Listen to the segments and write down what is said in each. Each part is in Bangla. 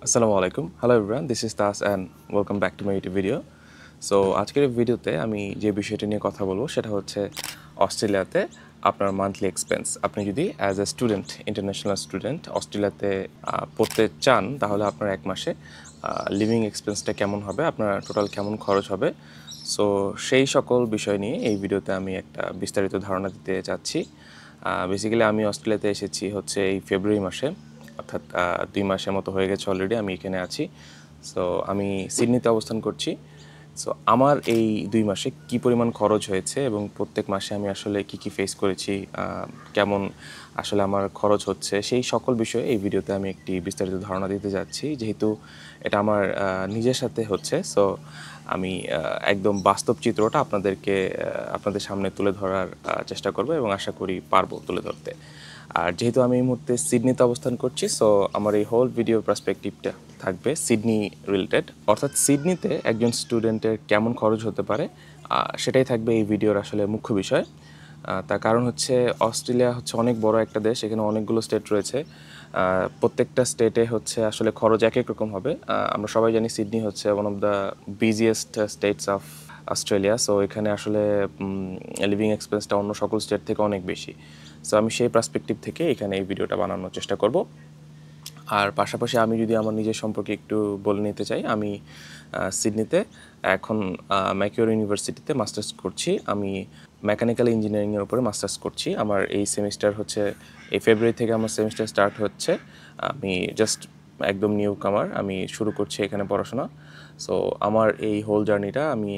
আসসালামু আলাইকুম। হ্যালো এভরিওয়ান, দিস ইজ তাস and welcome back to my YouTube video. So আজকের ভিডিওতে আমি যে বিষয়টি নিয়ে কথা বলবো সেটা হচ্ছে অস্ট্রেলিয়াতে আপনার মান্থলি এক্সপেন্স। আপনি যদি as a student, international student অস্ট্রেলিয়াতে পড়তে চান, তাহলে আপনার এক মাসে লিভিং এক্সপেন্সটা কেমন হবে, আপনার টোটাল কেমন খরচ হবে। সো সেই সকল বিষয় নিয়ে এই ভিডিওতে আমি একটা বিস্তারিত ধারণা দিতে চাচ্ছি। বেসিক্যালি আমি অস্ট্রেলিয়াতে এসেছি হচ্ছে এই ফেব্রুয়ারি মাসে, অর্থাৎ ২ মাসের মতো হয়ে গেছে অলরেডি আমি এখানে আছি। সো আমি সিডনিতে অবস্থান করছি। সো আমার এই ২ মাসে কী পরিমাণ খরচ হয়েছে এবং প্রত্যেক মাসে আমি আসলে কী ফেস করেছি, কেমন আসলে আমার খরচ হচ্ছে, সেই সকল বিষয়ে এই ভিডিওতে আমি একটি বিস্তারিত ধারণা দিতে যাচ্ছি। যেহেতু এটা আমার নিজের সাথে হচ্ছে, সো আমি একদম বাস্তব চিত্রটা আপনাদের সামনে তুলে ধরার চেষ্টা করব এবং আশা করি পারবো তুলে ধরতে। আর যেহেতু আমি এই মুহূর্তে সিডনিতে অবস্থান করছি, সো আমার এই হোল ভিডিও পার্সপেক্টিভটা থাকবে সিডনি রিলেটেড, অর্থাৎ সিডনিতে একজন স্টুডেন্টের কেমন খরচ হতে পারে, সেটাই থাকবে এই ভিডিওর আসলে মুখ্য বিষয়। তার কারণ হচ্ছে অস্ট্রেলিয়া হচ্ছে অনেক বড় একটা দেশ, এখানে অনেকগুলো স্টেট রয়েছে। প্রত্যেকটা স্টেটে হচ্ছে আসলে খরচ এক এক রকম হবে। আমরা সবাই জানি সিডনি হচ্ছে one of the busiest states of Australia. So এখানে আসলে লিভিং এক্সপেন্সটা অন্য সকল স্টেট থেকে অনেক বেশি। সো আমি সেই পার্সপেক্টিভ থেকে এখানে এই ভিডিওটা বানানোর চেষ্টা করব। আর পাশাপাশি আমি যদি আমার নিজের সম্পর্কে একটু বলে নিতে চাই, আমি সিডনিতে এখন ম্যাকিওর ইউনিভার্সিটিতে মাস্টার্স করছি। আমি মেকানিক্যাল ইঞ্জিনিয়ারিংয়ের উপরে মাস্টার্স করছি। আমার এই সেমিস্টার হচ্ছে এই ফেব্রুয়ারি থেকে আমার সেমিস্টার স্টার্ট হচ্ছে। আমি জাস্ট একদম নিউ কামার, আমি শুরু করছি এখানে পড়াশোনা। সো আমার এই হোল জার্নিটা আমি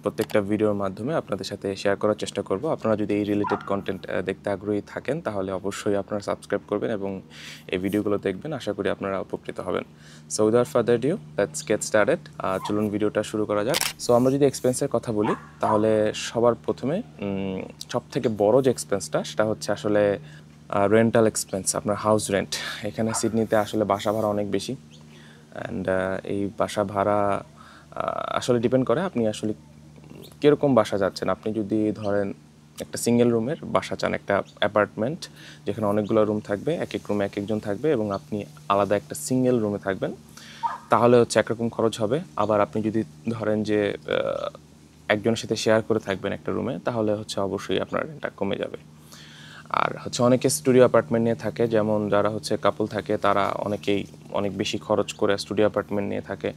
প্রত্যেকটা ভিডিওর মাধ্যমে আপনাদের সাথে শেয়ার করার চেষ্টা করব। আপনারা যদি এই রিলেটেড কন্টেন্ট দেখতে আগ্রহী থাকেন, তাহলে অবশ্যই আপনারা সাবস্ক্রাইব করবেন এবং এই ভিডিওগুলো দেখবেন। আশা করি আপনারা উপকৃত হবেন। So without further due, let's get started. চলুন ভিডিওটা শুরু করা যাক। সো আমরা যদি এক্সপেন্সের কথা বলি, তাহলে সবার প্রথমে সবথেকে বড় যে এক্সপেন্সটা সেটা হচ্ছে আসলে রেন্টাল এক্সপেন্স, আপনার হাউস রেন্ট। এখানে সিডনিতে আসলে বাসা ভাড়া অনেক বেশি। অ্যান্ড এই বাসা ভাড়া আসলে ডিপেন্ড করে আপনি আসলে কীরকম বাসা যাচ্ছেন। আপনি যদি ধরেন একটা সিঙ্গেল রুমের বাসা চান, একটা অ্যাপার্টমেন্ট যেখানে অনেকগুলো রুম থাকবে, এক এক রুমে এক একজন থাকবে এবং আপনি আলাদা একটা সিঙ্গেল রুমে থাকবেন, তাহলে হচ্ছে একরকম খরচ হবে। আবার আপনি যদি ধরেন যে একজনের সাথে শেয়ার করে থাকবেন একটা রুমে, তাহলে হচ্ছে অবশ্যই আপনার রেন্টটা কমে যাবে। আর হচ্ছে অনেকে স্টুডিও অ্যাপার্টমেন্ট নিয়ে থাকে, যেমন যারা হচ্ছে কাপল থাকে তারা অনেকেই অনেক বেশি খরচ করে স্টুডিও অ্যাপার্টমেন্ট নিয়ে থাকে।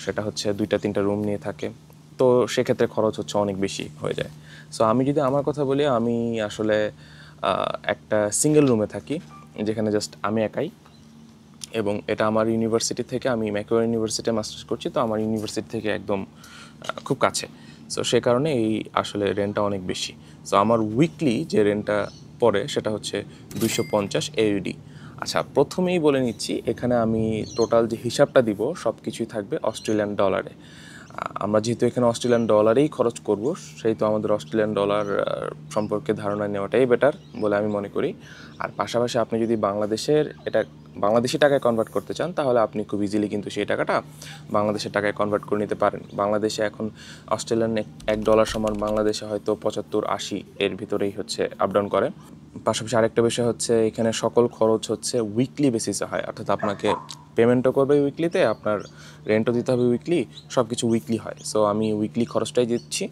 সেটা হচ্ছে 2-3টা রুম নিয়ে থাকে, তো সেক্ষেত্রে খরচ হচ্ছে অনেক বেশি হয়ে যায়। সো আমি যদি আমার কথা বলি, আমি আসলে একটা সিঙ্গেল রুমে থাকি যেখানে জাস্ট আমি একাই, এবং এটা আমার ইউনিভার্সিটি থেকে, আমি ম্যাকিওর ইউনিভার্সিটিতে মাস্টার্স করছি, তো আমার ইউনিভার্সিটি থেকে একদম খুব কাছে। সো সে কারণে এই আসলে রেন্টটা অনেক বেশি। সো আমার উইকলি যে রেন্টটা পড়ে সেটা হচ্ছে 250 AUD। আচ্ছা, প্রথমেই বলে নিচ্ছি, এখানে আমি টোটাল যে হিসাবটা দিব সব কিছুই থাকবে অস্ট্রেলিয়ান ডলারে। আমরা যেহেতু এখানে অস্ট্রেলিয়ান ডলারেই খরচ করব, সেই তো আমাদের অস্ট্রেলিয়ান ডলার সম্পর্কে ধারণা নেওয়াটাই বেটার বলে আমি মনে করি। আর পাশাপাশি আপনি যদি বাংলাদেশি টাকায় কনভার্ট করতে চান, তাহলে আপনি খুব ইজিলি কিন্তু সেই টাকাটা বাংলাদেশের টাকায় কনভার্ট করে নিতে পারেন। বাংলাদেশে এখন অস্ট্রেলিয়ান $1 সমান বাংলাদেশে হয়তো 75-80 এর ভিতরেই হচ্ছে আপ ডাউন করে। পাশাপাশি আরেকটা বিষয় হচ্ছে, এখানে সকল খরচ হচ্ছে উইকলি বেসিসে হয়, অর্থাৎ আপনাকে পেমেন্টও করবে উইকলিতে, আপনার রেন্টও দিতে হবে উইকলি, সব কিছু উইকলি হয়। সো আমি উইকলি খরচটাই দিচ্ছি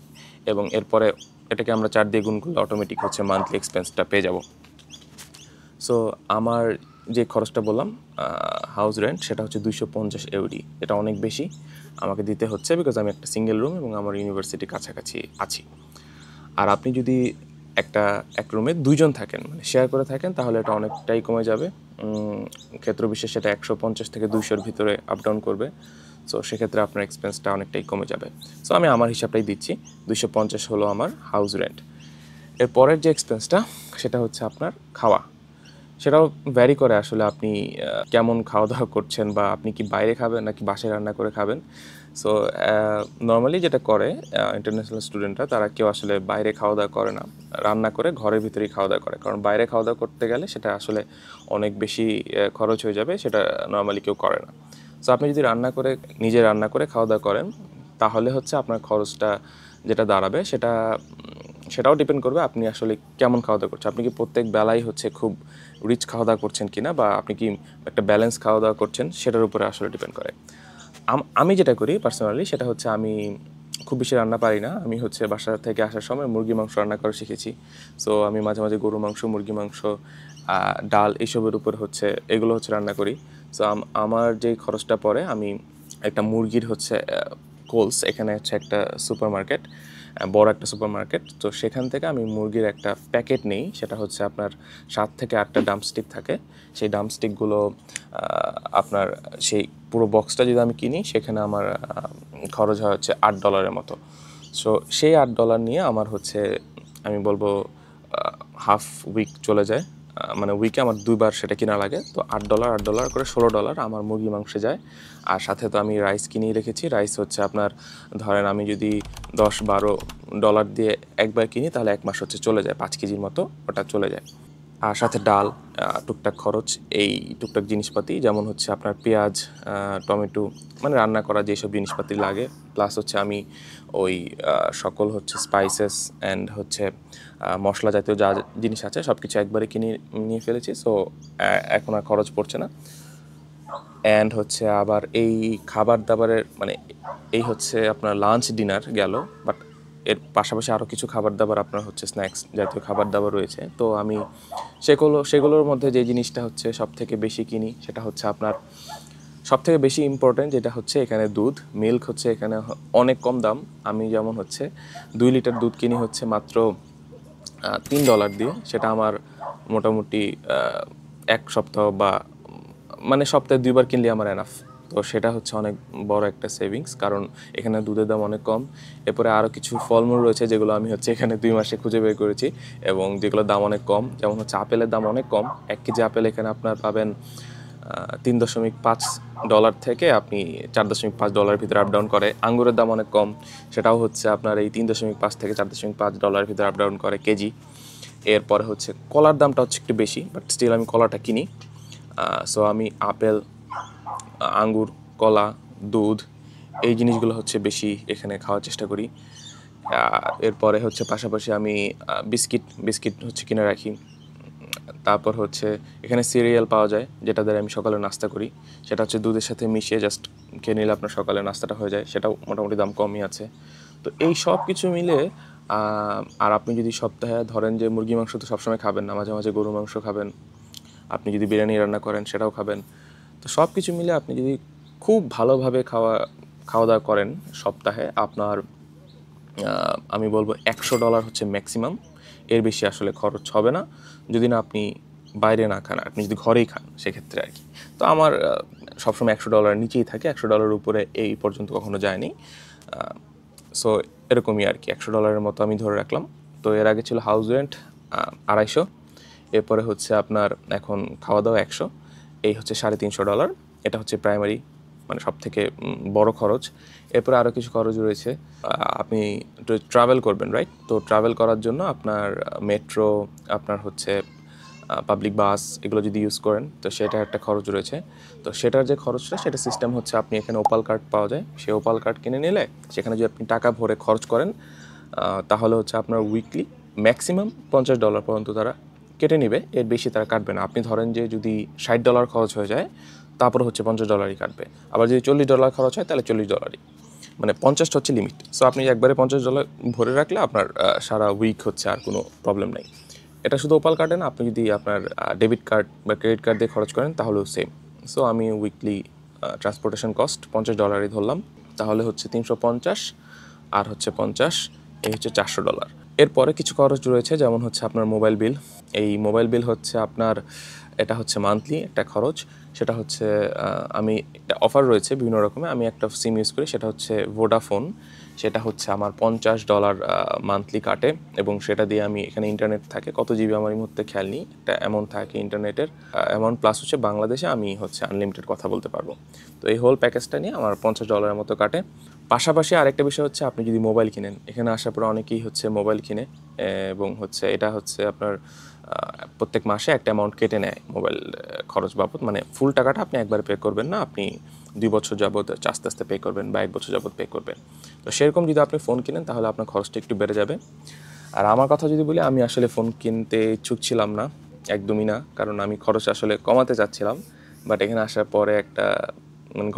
এবং এরপরে এটাকে আমরা 4 দিয়ে গুণ করলে অটোমেটিক হচ্ছে মান্থলি এক্সপেন্সটা পেয়ে যাব। সো আমার যে খরচটা বললাম হাউস রেন্ট, সেটা হচ্ছে 250 AUD। এটা অনেক বেশি আমাকে দিতে হচ্ছে, বিকজ আমি একটা সিঙ্গেল রুম এবং আমার ইউনিভার্সিটির কাছাকাছি আছি। আর আপনি যদি এক রুমে 2জন থাকেন, মানে শেয়ার করে থাকেন, তাহলে এটা অনেকটাই কমে যাবে। ক্ষেত্র বিশেষে সেটা 150 থেকে 200-র ভিতরে আপ ডাউন করবে। সো সেক্ষেত্রে আপনার এক্সপেন্সটা অনেকটাই কমে যাবে। সো আমি আমার হিসাবটাই দিচ্ছি, 250 হলো আমার হাউস রেন্ট। এর পরের যে এক্সপেন্সটা সেটা হচ্ছে আপনার খাওয়া। সেটাও ভ্যারি করে আসলে আপনি কেমন খাওয়া দাওয়া করছেন, বা আপনি কি বাইরে খাবেন নাকি বাসায় রান্না করে খাবেন। সো নর্মালি যেটা করে ইন্টারন্যাশনাল স্টুডেন্টরা, তারা কেউ আসলে বাইরে খাওয়া দাওয়া করে না, রান্না করে ঘরের ভিতরেই খাওয়া দাওয়া করে। কারণ বাইরে খাওয়া দাওয়া করতে গেলে সেটা আসলে অনেক বেশি খরচ হয়ে যাবে, সেটা নর্মালি কেউ করে না। সো আপনি যদি নিজে রান্না করে খাওয়া দাওয়া করেন, তাহলে হচ্ছে আপনার খরচটা যেটা দাঁড়াবে সেটা সেটাও ডিপেন্ড করবে আপনি আসলে কেমন খাওয়া দাওয়া করছেন। আপনি কি প্রত্যেক বেলাই হচ্ছে খুব রিচ খাওয়া দাওয়া করছেন কিনা, বা আপনি কি একটা ব্যালেন্স খাওয়া দাওয়া করছেন, সেটার উপরে আসলে ডিপেন্ড করে। আমি যেটা করি পার্সোনালি সেটা হচ্ছে আমি খুব বেশি রান্না পারি না। আমি হচ্ছে বাসা থেকে আসার সময় মুরগি মাংস রান্না করা শিখেছি। সো আমি মাঝে মাঝে গরু মাংস, মুরগি মাংস, ডাল এইসবের উপর হচ্ছে এগুলো হচ্ছে রান্না করি। সো আমার যেই খরচটা পড়ে, আমি একটা মুরগির হচ্ছে কোলস, এখানে হচ্ছে একটা সুপার মার্কেট, বড় একটা সুপার মার্কেট, তো সেখান থেকে আমি মুরগির একটা প্যাকেট নিই। সেটা হচ্ছে আপনার 7 থেকে 8টা ডাম্পস্টিক থাকে। সেই ডাম্পস্টিকগুলো আপনার সেই পুরো বক্সটা যদি আমি কিনি, সেখানে আমার খরচ হয় হচ্ছে $8 মতো। সো সেই $8 নিয়ে আমার হচ্ছে আমি বলবো হাফ উইক চলে যায়। মানে উইকে আমার 2বার সেটা কিনা লাগে। তো $8 করে $16 আমার মুরগি মাংসে যায়। আর সাথে তো আমি রাইস কিনেই রেখেছি। রাইস হচ্ছে আপনার ধরেন আমি যদি $10-12 দিয়ে একবার কিনি, তাহলে 1 মাস হচ্ছে চলে যায়, 5 কেজির মতো ওটা চলে যায়। আর সাথে ডাল, টুকটাক খরচ, এই টুকটাক জিনিসপাতি, যেমন হচ্ছে আপনার পেঁয়াজ, টমেটো, মানে রান্না করা যেসব জিনিসপাতি লাগে, প্লাস হচ্ছে আমি ওই সকল হচ্ছে স্পাইসেস অ্যান্ড হচ্ছে মশলা জাতীয় যা জিনিস আছে সব কিছু একবারে কিনে নিয়ে ফেলেছি। সো এখন আর খরচ পড়ছে না। অ্যান্ড হচ্ছে আবার এই খাবার দাবারের মানে এই হচ্ছে আপনার লাঞ্চ ডিনার গেল, বাট এর পাশাপাশি আরও কিছু খাবার দাবার আপনার হচ্ছে স্ন্যাক্স জাতীয় খাবার দাবার রয়েছে। তো আমি সেগুলোর মধ্যে যে জিনিসটা হচ্ছে সব থেকে বেশি কিনি, সেটা হচ্ছে আপনার সব থেকে বেশি ইম্পর্টেন্ট যেটা হচ্ছে এখানে দুধ। মিল্ক হচ্ছে এখানে অনেক কম দাম। আমি যেমন হচ্ছে 2 লিটার দুধ কিনি হচ্ছে মাত্র $3 দিয়ে। সেটা আমার মোটামুটি 1 সপ্তাহ বা মানে সপ্তাহে 2বার কিনলে আমার এনাফ। তো সেটা হচ্ছে অনেক বড় একটা সেভিংস, কারণ এখানে দুধের দাম অনেক কম। এরপরে আরও কিছু ফলমূল রয়েছে যেগুলো আমি হচ্ছে এখানে 2 মাসে খুঁজে বের করেছি, এবং যেগুলোর দাম অনেক কম। যেমন হচ্ছে আপেলের দাম অনেক কম। 1 কেজি আপেল এখানে আপনার পাবেন $3.5 থেকে আপনি $4.5 ভিতরে আপ ডাউন করে। আঙ্গুরের দাম অনেক কম, সেটাও হচ্ছে আপনার এই $3.5 থেকে $4.5 ভিতরে আপ ডাউন করে কেজি। এরপরে হচ্ছে কলার দামটা হচ্ছে একটু বেশি, বাট স্টিল আমি কলাটা কিনি। সো আমি আপেল, আঙ্গুর, কলা, দুধ, এই জিনিসগুলো হচ্ছে বেশি এখানে খাওয়ার চেষ্টা করি। এরপরে হচ্ছে পাশাপাশি আমি বিস্কিট হচ্ছে কিনে রাখি। তারপর হচ্ছে এখানে সিরিয়াল পাওয়া যায়, যেটা দ্বারা আমি সকালে নাস্তা করি। সেটা হচ্ছে দুধের সাথে মিশিয়ে জাস্ট খেয়ে নিলে আপনার সকালে নাস্তাটা হয়ে যায়। সেটাও মোটামুটি দাম কমই আছে। তো এই সব কিছু মিলে আর আপনি যদি সপ্তাহে ধরেন যে মুরগি মাংস তো সবসময় খাবেন না, মাঝে মাঝে গরু মাংস খাবেন, আপনি যদি বিরিয়ানি রান্না করেন সেটাও খাবেন। তো সব কিছু মিলে আপনি যদি খুব ভালোভাবে খাওয়া দাওয়া করেন সপ্তাহে, আপনার আমি বলবো $100 হচ্ছে ম্যাক্সিমাম। এর বেশি আসলে খরচ হবে না, যদি না আপনি বাইরে না খান, আপনি যদি ঘরেই খান সেক্ষেত্রে আর কি। তো আমার সবসময় $100 নিচেই থাকে, $100 উপরে এই পর্যন্ত কখনো যায়নি। সো এরকমই আর কি, $100 মতো আমি ধরে রাখলাম। তো এর আগে ছিল হাউস রেন্ট 250, এরপরে হচ্ছে আপনার এখন খাওয়া দাওয়া 100, এই হচ্ছে $350। এটা হচ্ছে প্রাইমারি, মানে সব থেকে বড় খরচ। এরপরে আরও কিছু খরচ রয়েছে। আপনি ট্রাভেল করবেন, রাইট? তো ট্রাভেল করার জন্য আপনার মেট্রো, আপনার হচ্ছে পাবলিক বাস, এগুলো যদি ইউজ করেন তো সেটা একটা খরচ রয়েছে। তো সেটার যে খরচটা, সেটা সিস্টেম হচ্ছে আপনি এখানে ওপাল কার্ড পাওয়া যায়, সেই ওপাল কার্ড কিনে নিলে সেখানে যদি আপনি টাকা ভরে খরচ করেন, তাহলে হচ্ছে আপনার উইকলি ম্যাক্সিমাম $50 পর্যন্ত তারা কেটে নেবে। এর বেশি তারা কাটবে না। আপনি ধরেন যে যদি $60 খরচ হয়ে যায়, তারপর হচ্ছে $50 কাটবে। আবার যদি $40 খরচ হয়, তাহলে $40, মানে 50টা হচ্ছে লিমিট। সো আপনি একবারে $50 ভরে রাখলে আপনার সারা উইক হচ্ছে আর কোনো প্রবলেম নেই। এটা শুধু ওপাল কার্ডে না, আপনি যদি আপনার ডেবিট কার্ড বা ক্রেডিট কার্ড দিয়ে খরচ করেন তাহলেও সেম। সো আমি উইকলি ট্রান্সপোর্টেশন কস্ট $50 ধরলাম, তাহলে হচ্ছে 350 আর হচ্ছে 50, এই হচ্ছে $400। এরপরে কিছু খরচ রয়েছে, যেমন হচ্ছে আপনার মোবাইল বিল। এই মোবাইল বিল হচ্ছে আপনার, এটা হচ্ছে মান্থলি একটা খরচ। সেটা হচ্ছে আমি একটা অফার রয়েছে বিভিন্ন রকমের, আমি একটা সিম ইউজ করি, সেটা হচ্ছে ভোডাফোন। সেটা হচ্ছে আমার $50 মান্থলি কাটে, এবং সেটা দিয়ে আমি এখানে ইন্টারনেট থাকে, কত জিবি আমার এই মুহূর্তে খেয়াল নেই, একটা অ্যামাউন্ট থাকে ইন্টারনেটের অ্যামাউন্ট, প্লাস হচ্ছে বাংলাদেশে আমি হচ্ছে আনলিমিটেড কথা বলতে পারবো। তো এই হোল প্যাকেজটা নিয়ে আমার $50 মতো কাটে। পাশাপাশি আরেকটা বিষয় হচ্ছে, আপনি যদি মোবাইল কিনেন, এখানে আসার পরে অনেকেই হচ্ছে মোবাইল কিনে, এবং হচ্ছে এটা হচ্ছে আপনার প্রত্যেক মাসে একটা অ্যামাউন্ট কেটে নেয় মোবাইল খরচ বাবদ। মানে ফুল টাকাটা আপনি একবার পে করবেন না, আপনি 2 বছর যাবত আস্তে আস্তে পে করবেন বা 1 বছর যাবত পে করবেন। তো সেরকম যদি আপনি ফোন কিনেন, তাহলে আপনার খরচটা একটু বেড়ে যাবে। আর আমার কথা যদি বলি, আমি আসলে ফোন কিনতে ইচ্ছুক ছিলাম না, একদমই না, কারণ আমি খরচ আসলে কমাতে চাচ্ছিলাম। বাট এখানে আসার পরে একটা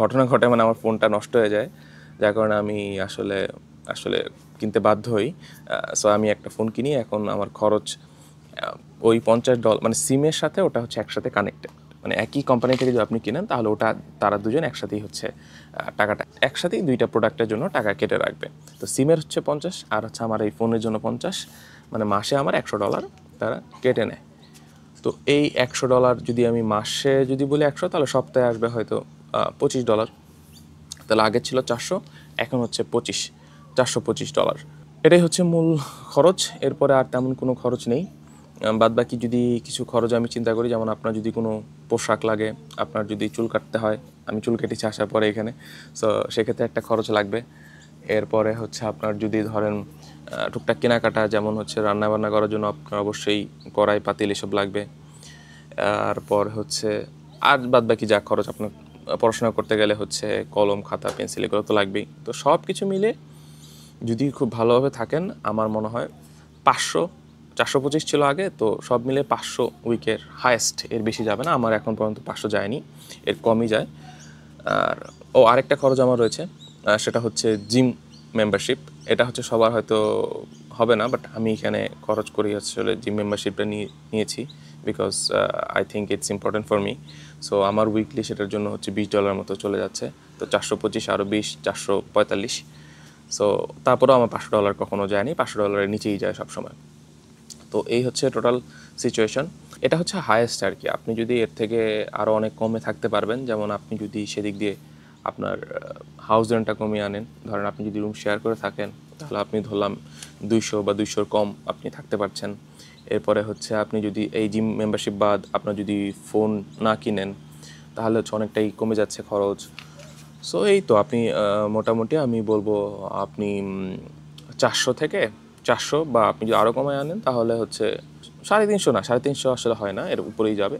ঘটনা ঘটে, আমার ফোনটা নষ্ট হয়ে যায়, যার কারণে আমি আসলে আসলে কিনতে বাধ্য হই। সো আমি একটা ফোন কিনি, এখন আমার খরচ ওই $50, সিমের সাথে ওটা হচ্ছে একসাথে কানেক্টেড, একই কোম্পানি থেকে যদি আপনি কিনেন তাহলে ওটা তারা দুজন একসাথেই হচ্ছে টাকাটা একসাথেই দুইটা প্রোডাক্টের জন্য টাকা কেটে রাখবে। তো সিমের হচ্ছে 50 আর হচ্ছে আমার এই ফোনের জন্য 50, মাসে আমার $100 তারা কেটে নেয়। তো এই $100 যদি আমি মাসে যদি বলি 100, তাহলে সপ্তাহে আসবে হয়তো $25। তাহলে আগে ছিল 400, এখন হচ্ছে $425। এটাই হচ্ছে মূল খরচ, এরপরে আর তেমন কোনো খরচ নেই। বাদবাকি যদি কিছু খরচ আমি চিন্তা করি, যেমন আপনার যদি কোনো পোশাক লাগে, আপনার যদি চুল কাটতে হয়, আমি চুল কেটেছি আসার পরে এখানে, সো সেক্ষেত্রে একটা খরচ লাগবে। এরপরে হচ্ছে আপনার যদি ধরেন টুকটাক কেনাকাটা, যেমন হচ্ছে রান্নাবান্না করার জন্য আপনার অবশ্যই কড়াই পাতিল এসব লাগবে। তারপর হচ্ছে আর বাদবাকি যা খরচ, আপনার পড়াশোনা করতে গেলে হচ্ছে কলম, খাতা, পেন্সিল, এগুলো তো লাগবেই। তো সব কিছু মিলে যদি খুব ভালোভাবে থাকেন, আমার মনে হয় 425 ছিল আগে, তো সব মিলে 500 উইকের হায়েস্ট, এর বেশি যাবে না। আমার এখন পর্যন্ত 500 যায়নি, এর কমই যায়। আর আরেকটা খরচ আমার রয়েছে, সেটা হচ্ছে জিম মেম্বারশিপ। এটা হচ্ছে সবার হয়তো হবে না, বাট আমি এখানে খরচ করি আসলে জিম মেম্বারশিপটা নিয়েছি, because I think it's important for me. So আমার উইকলি সেটার জন্য হচ্ছে $20 মতো চলে যাচ্ছে। তো 425 আরও 20, 445। সো তারপরেও আমার $500 কখনো যায়নি, $500 নিচেই যায় সবসময়। তো এই হচ্ছে টোটাল সিচুয়েশন। এটা হচ্ছে হায়েস্ট আর কি। আপনি যদি এর থেকে আরও অনেক কমে থাকতে পারবেন, যেমন আপনি যদি সেদিক দিয়ে আপনার হাউস রেন্টটা কমিয়ে আনেন, ধরেন আপনি যদি রুম শেয়ার করে থাকেন, তাহলে আপনি ধরলাম 200 বা 200-র কম আপনি থাকতে পারছেন। এরপরে হচ্ছে আপনি যদি এই জিম মেম্বারশিপ বাদ আপনার যদি ফোন না কিনেন, তাহলে হচ্ছে অনেকটাই কমে যাচ্ছে খরচ। সো এই তো আপনি মোটামুটি আমি বলবো আপনি 400 থেকে 400, বা আপনি যদি আরও কমায় আনেন তাহলে হচ্ছে 350 না, 350 আসলে হয় না, এর উপরেই যাবে।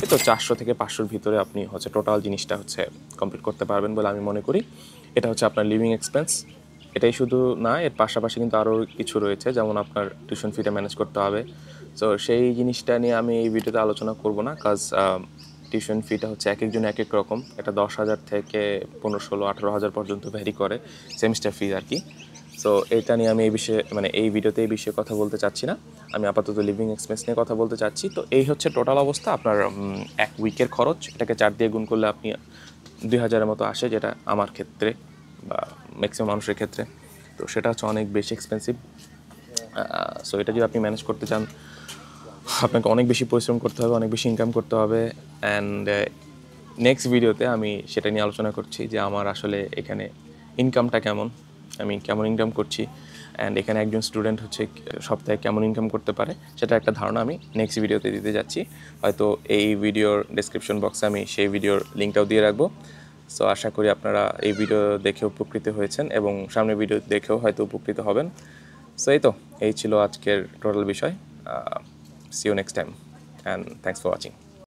এই তো 400 থেকে 500-র ভিতরে আপনি হচ্ছে টোটাল জিনিসটা হচ্ছে কমপ্লিট করতে পারবেন বলে আমি মনে করি। এটা হচ্ছে আপনার লিভিং এক্সপেন্স। এটাই শুধু না, এর পাশাপাশি কিন্তু আরও কিছু রয়েছে, যেমন আপনার টিউশন ফিটা ম্যানেজ করতে হবে। সো সেই জিনিসটা নিয়ে আমি এই ভিডিওতে আলোচনা করব না, কাজ টিউশন ফিটা হচ্ছে এক একজন এক এক রকম। এটা 10,000 থেকে 15, 16, 18,000 পর্যন্ত ভ্যারি করে, সেমিস্টার ফি আর কি। সো এটা নিয়ে আমি এই বিষয়ে এই ভিডিওতে এই বিষয়ে কথা বলতে চাচ্ছি না। আমি আপাতত লিভিং এক্সপেন্স নিয়ে কথা বলতে চাচ্ছি। তো এই হচ্ছে টোটাল অবস্থা। আপনার এক উইকের খরচ, এটাকে 4 দিয়ে গুণ করলে আপনি 2,000-এর মতো আসে, যেটা আমার ক্ষেত্রে বা ম্যাক্সিমাম মানুষের ক্ষেত্রে। তো সেটা হচ্ছে অনেক বেশি এক্সপেন্সিভ। সো এটা যদি আপনি ম্যানেজ করতে চান, আপনাকে অনেক বেশি পরিশ্রম করতে হবে, অনেক বেশি ইনকাম করতে হবে। অ্যান্ড নেক্সট ভিডিওতে আমি সেটা নিয়ে আলোচনা করছি যে আমার আসলে এখানে ইনকামটা কেমন, আমি কেমন ইনকাম করছি, অ্যান্ড এখানে একজন স্টুডেন্ট হচ্ছে সপ্তাহে কেমন ইনকাম করতে পারে, সেটা একটা ধারণা আমি নেক্সট ভিডিওতে দিতে যাচ্ছি। হয়তো এই ভিডিওর ডেসক্রিপশন বক্সে আমি সেই ভিডিওর লিঙ্কটাও দিয়ে রাখবো। সো আশা করি আপনারা এই ভিডিও দেখে উপকৃত হয়েছেন এবং সামনের ভিডিও দেখেও হয়তো উপকৃত হবেন। সো এই ছিল আজকের টোটাল বিষয়। See you next time, and thanks for watching.